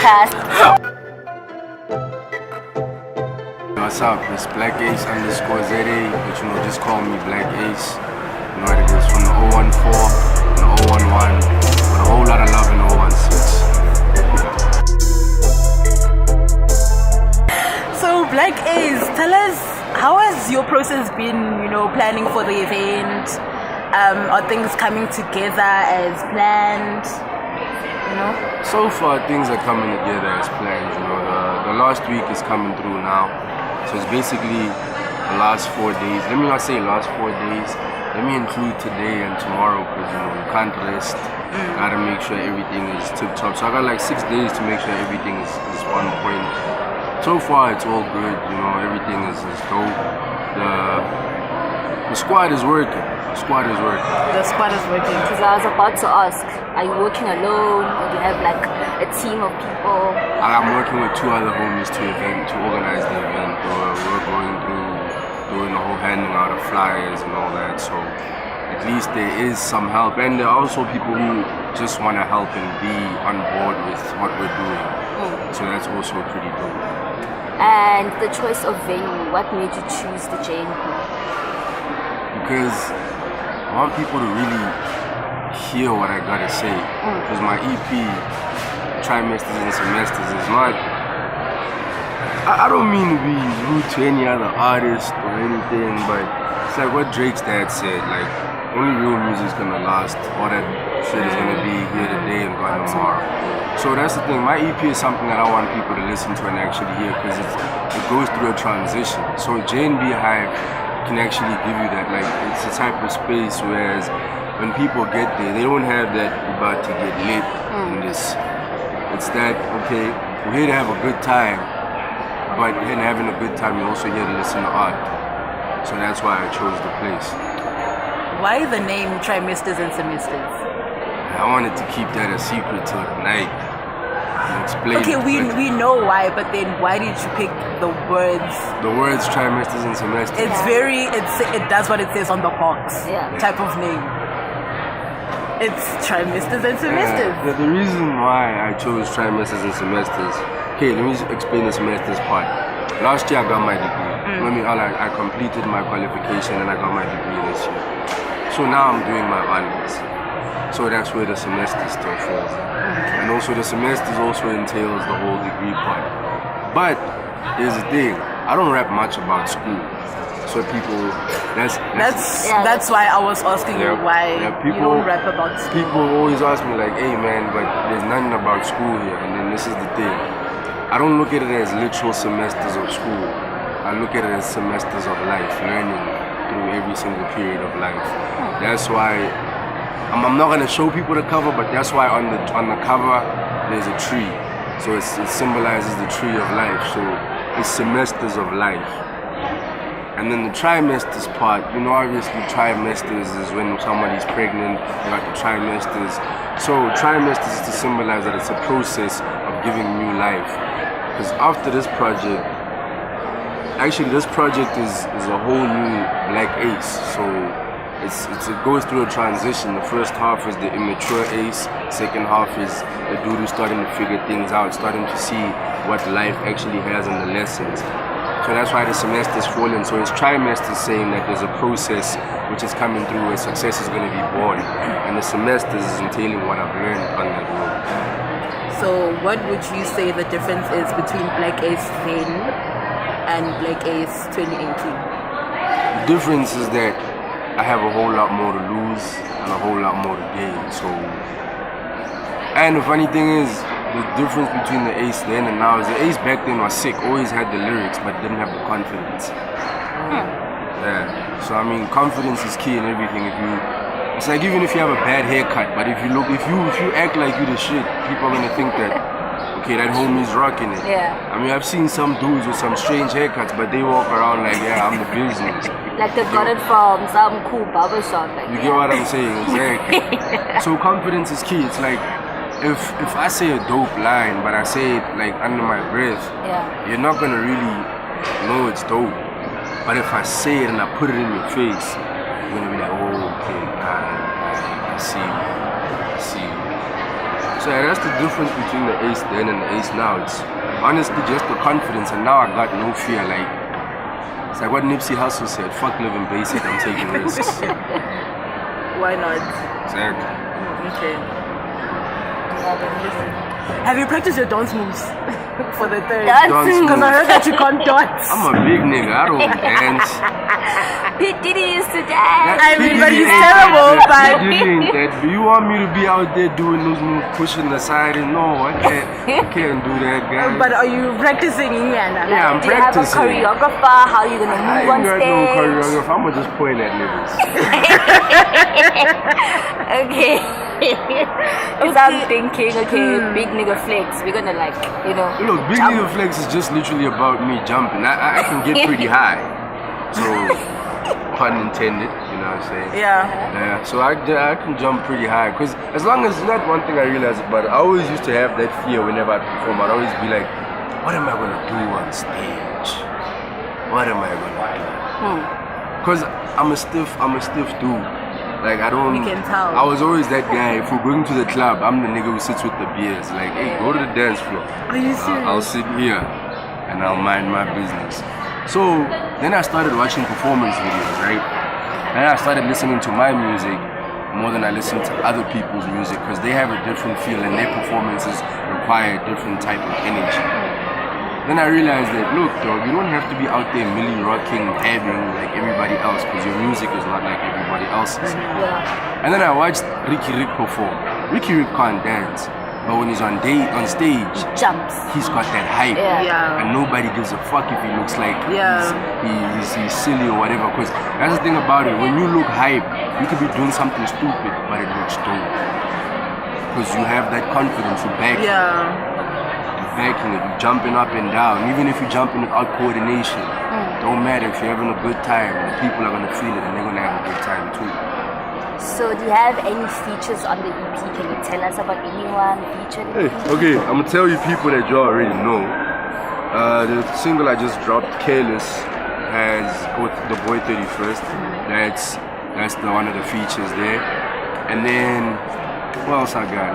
podcast. What's up? It's Black Ace _ZA, but just call me Black Ace. You know what it is, from the 014 and the 011, with a whole lot of love in the 016. So Black Ace, tell us, how has your process been, planning for the event? Are things coming together as planned? So far, things are coming together as planned. The last week is coming through now. So it's basically the last 4 days. Let me not say last 4 days. Let me include today and tomorrow because you can't rest. Gotta make sure everything is tip top. So I got like 6 days to make sure everything is on point. So far it's all good. Everything is dope. The squad is working. The squad is working. Because I was about to ask, are you working alone or do you have like a team of people? I'm working with 2 other homies to organize the event. We're going through doing the whole handing out of flyers and all that. So at least there is some help. And there are also people who just want to help and be on board with what we're doing. So that's also pretty dope. And the choice of venue, what made you choose the JNB? Because I want people to really hear what I gotta say. Because my EP, Trimesters and Semesters, is not... I don't mean to be rude to any other artist or anything, but it's like what Drake's dad said, like, only real music's gonna last. All that shit is gonna be here today and gone tomorrow. So that's the thing, my EP is something that I want people to listen to and actually hear because it goes through a transition. So JNB Hive can actually give you that, like, it's a type of space whereas when people get there, they don't have that about to get lit in this. It's that, okay, we're here to have a good time, but in having a good time, you're also here to listen to art. So that's why I chose the place. Why the name Trimesters and Semesters? I wanted to keep that a secret till tonight. Explain. Okay, we know why, but then why did you pick the words? The words Trimesters and Semesters. It does what it says on the box. Type of name. It's Trimesters and Semesters. The reason why I chose Trimesters and Semesters. Okay, let me explain the semesters part. Last year I got my degree. I completed my qualification and I got my degree this year. So now I'm doing my honors. So that's where the semester still falls. And also the semesters also entails the whole degree part. But here's the thing, I don't rap much about school. So people, that's why I was asking you why you don't rap about school. People always ask me like, hey man, but there's nothing about school here. And then this is the thing, I don't look at it as literal semesters of school. I look at it as semesters of life, learning through every single period of life. That's why I'm not gonna show people the cover, but that's why on the cover there's a tree. So it symbolizes the tree of life. So it's semesters of life. And then the trimesters part, obviously trimesters is when somebody's pregnant, you got the trimesters. So trimesters is to symbolize that it's a process of giving new life. Because after this project, actually this project is a whole new Black Ace. So it goes through a transition. The first half is the immature Ace. Second half is the dude who's starting to figure things out, starting to see what life actually has and the lessons. So that's why the semesters fall in. So it's trimesters saying that there's a process which is coming through where success is going to be born. And the semesters is entailing what I've learned on that road. So what would you say the difference is between Black Ace then and Black Ace 2018? The difference is that I have a whole lot more to lose and a whole lot more to gain. So, and the funny thing is, the difference between the Ace then and now is the Ace back then was sick, always had the lyrics but didn't have the confidence. Yeah. So confidence is key in everything. It's like even if you have a bad haircut, but if you act like you the shit, people are gonna think that okay, that homie's rocking it. Yeah. I've seen some dudes with some strange haircuts, but they walk around like, yeah, I'm the business. Like they've got it from some cool barbershop. You get what I'm saying? Exactly. So confidence is key. It's like if I say a dope line, but I say it like under my breath, you're not gonna really know it's dope. But if I say it and I put it in your face, you're gonna be like, oh, okay, I see you. So yeah, that's the difference between the ace then and the ace now. It's honestly just the confidence, and now I got no fear. Like it's like what Nipsey Hussle said: "Fuck living basic, I'm taking risks." Why not? Exactly. Okay. Have you practiced your dance moves for the third? Dance Because I heard that you can't dance. I'm a big nigga. I don't dance. P. Diddy used to dance. I mean, but he's terrible, but... Do you want me to be out there doing those moves, pushing the side? And no, I can't do that, guys. But are you practicing, Inyana? Yeah, I'm Do you have a practicing. choreographer? How are you gonna I move on ain't got stage? no choreographer. I'm gonna just point at niggas. Okay. Because I'm thinking, okay, big nigga flex. We're gonna like, you know. Look, big jump. nigga flex is just literally about me jumping. I can get pretty high. So, pun intended, you know what I'm saying? Yeah. So I can jump pretty high. Because as long as, not one thing I realized about it, I always used to have that fear whenever I perform. I'd always be like, what am I gonna do on stage? What am I gonna do? Because I'm a stiff dude. Like I don't. We can tell. I was always that guy. If we're going to the club, I'm the nigga who sits with the beers. Like, hey, go to the dance floor. Are you serious? I'll sit here and I'll mind my business. So then I started watching performance videos, right? And I started listening to my music more than I listened to other people's music because they have a different feel and their performances require a different type of energy. Then I realized that, look, dog, you don't have to be out there milli rocking, having like everybody else because your music is not like everybody else's. And then I watched Ricky Rick perform. Ricky Rick can't dance, but when he's on stage, Jumps. he's got that hype. Yeah. And nobody gives a fuck if he looks like Yeah. he's silly or whatever. Because that's the thing about it. When you look hype, you could be doing something stupid, but it looks dope. Because you have that confidence, you back it. Yeah. Backing it, you jumping up and down. Even if you're jumping without coordination, don't matter if you're having a good time. The people are gonna feel it and they're gonna have a good time too. So, do you have any features on the EP? Can you tell us about anyone featured? Hey, okay, I'm gonna tell you people that you already know. The single I just dropped, Careless, has with the boy 31st. That's the one of the features there. And then what else I got?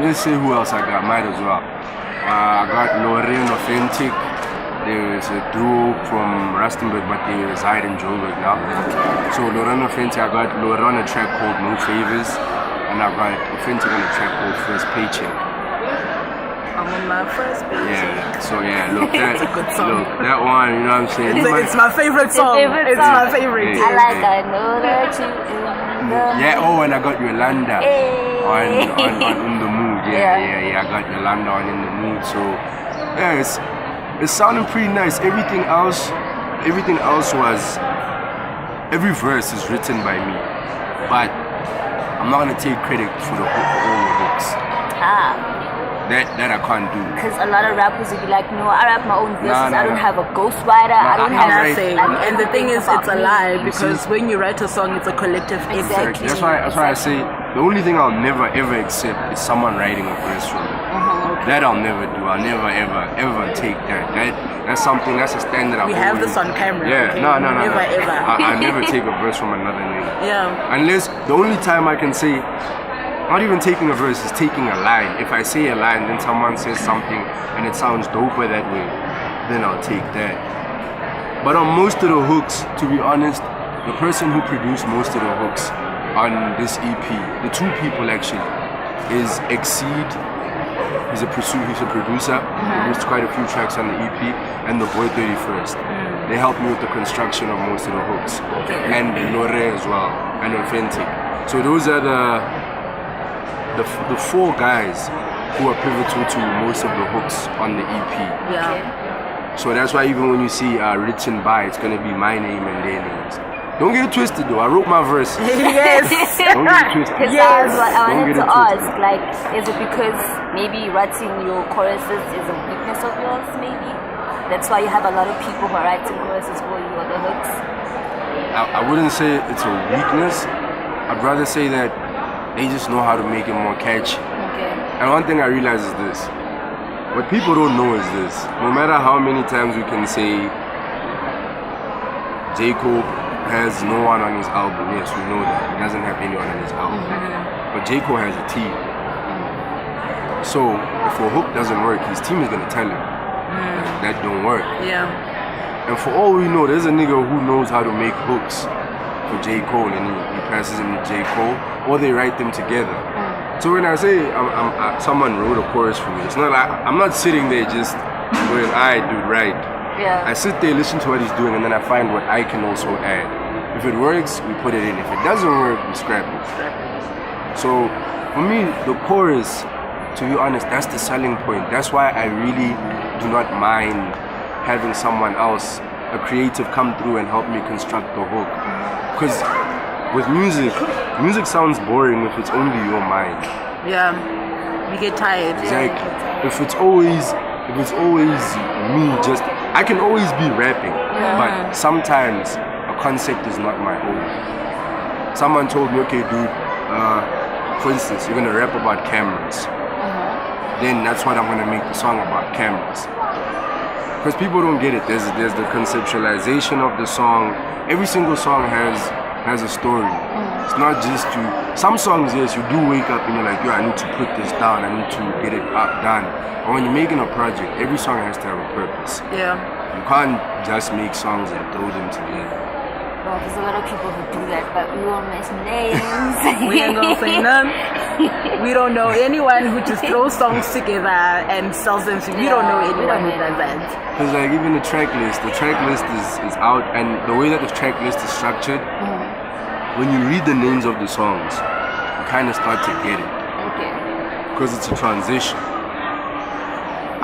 Let's see who else I got. Might as well. I got Lorraine Authentic. There's a duo from Rustenburg, but they reside in Joburg now. So Lorraine Authentic, I got Lorraine on a track called No Favors, and I got Authentic on a track called First Paycheck. I'm on my first page. Yeah. So yeah, look, It's a good song. Look, that one, you know what I'm saying? It's my favorite song. favorite It's song. my favorite. Yeah. I like I know that you in the Yeah, oh, and I got Yolanda Hey. on In the Mood. Yeah, I got Yolanda on In the Mood. So, yeah, it's sounding pretty nice. Everything else was, every verse is written by me. But I'm not going to take credit for all the hooks. That I can't do. Because a lot of rappers would be like, no, I rap my own verses. Nah, I don't nah. have a ghostwriter. I don't I'm have not Nothing. like, And the thing is, it's a lie You because see? when you write a song, it's a collective effort. Exactly. That's why I say the only thing I'll never ever accept is someone writing a verse for me. That I'll never do. I'll never ever take that. That's something. That's a standard. We have this on camera. Yeah, okay? no. Never ever. I never take a verse from another nigga. Yeah. Unless the only time I can say, not even taking a verse, is taking a line. If I say a line, then someone says something and it sounds doper that way, then I'll take that. But on most of the hooks, to be honest, the person who produced most of the hooks on this EP, the two people actually, is Exceed. He's a producer. Produced quite a few tracks on the EP, and the boy 31st. They helped me with the construction of most of the hooks, and Lore as well, and Authentic. So those are the four guys who are pivotal to most of the hooks on the EP. Yeah. So that's why even when you see written by, it's gonna be my name and their names. Don't get it twisted though. I wrote my verse. Yes. Don't get it twisted. Because Yes. that's what I Don't wanted get to it twisted. ask. Like, is it because maybe writing your choruses is a weakness of yours, maybe? That's why you have a lot of people who are writing choruses for you or the hooks? I wouldn't say it's a weakness. I'd rather say that they just know how to make it more catchy. Okay. And one thing I realize is this. What people don't know is this. No matter how many times we can say J. Cole has no one on his album. Yes, we know that. He doesn't have anyone on his album. But J. Cole has a team. So if a hook doesn't work, his team is gonna tell him that don't work. Yeah. And for all we know, there's a nigga who knows how to make hooks for J. Cole, and he passes them to J. Cole, or they write them together. So when I say someone wrote a chorus for me, it's not like I'm not sitting there just going, "Alright, dude, right." Yeah. I sit there, listen to what he's doing, and then I find what I can also add. If it works, we put it in. If it doesn't work, we scrap it. So for me, the chorus, to be honest, that's the selling point. That's why I really do not mind having someone else, a creative, come through and help me construct the hook. Because with music sounds boring if it's only your mind. Yeah. You get tired. It's like if it's always me, just I can always be rapping, but sometimes a concept is not my own. Someone told me, okay, dude, for instance, you're gonna rap about cameras. Then that's what I'm gonna make the song about, cameras. Because people don't get it. There's the conceptualization of the song. Every single song has a story. It's not just you. Some songs, yes, you do wake up and you're like, yo, I need to put this down. I need to get it done. But when you're making a project, every song has to have a purpose. Yeah. You can't just make songs and throw them together. Well, there's a lot of people who do that, but we won't mention names. We ain't gonna say none. We don't know anyone who just throws songs together and sells them. We don't know anyone who does that. Because like even the track list is out, and the way that the track list is structured, when you read the names of the songs, you kind of start to get it. Okay. Because it's a transition.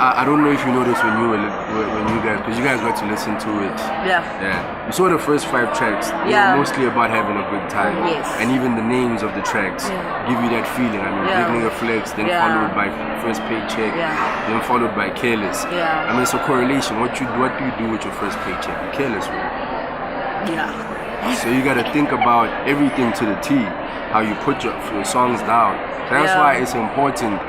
I don't know if you noticed when you guys, because you guys got to listen to it. Yeah. Yeah. You saw the first 5 tracks. They Yeah. were mostly about having a good time. Yes. And even the names of the tracks give you that feeling. I mean, Yeah. Big Nigga Flex, then Yeah. followed by First Paycheck, then followed by Careless. Yeah. I mean, it's a correlation. What do you do with your first paycheck? You're careless with it. Yeah. So you gotta think about everything to the T, how you put your songs down. That's Yeah. why it's important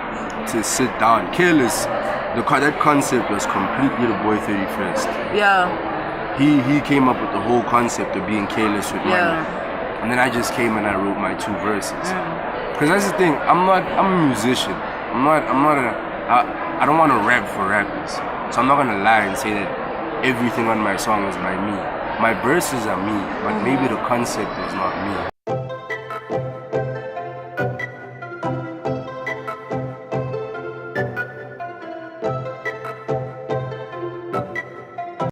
to sit down. Careless, that concept was completely the boy 31st. Yeah. He came up with the whole concept of being careless with money. Yeah. And then I just came and I wrote my 2 verses. Because that's the thing, I'm a musician. I don't want to rap for rappers. So I'm not gonna lie and say that everything on my song is by me. My verses are me, but maybe the concept is not me.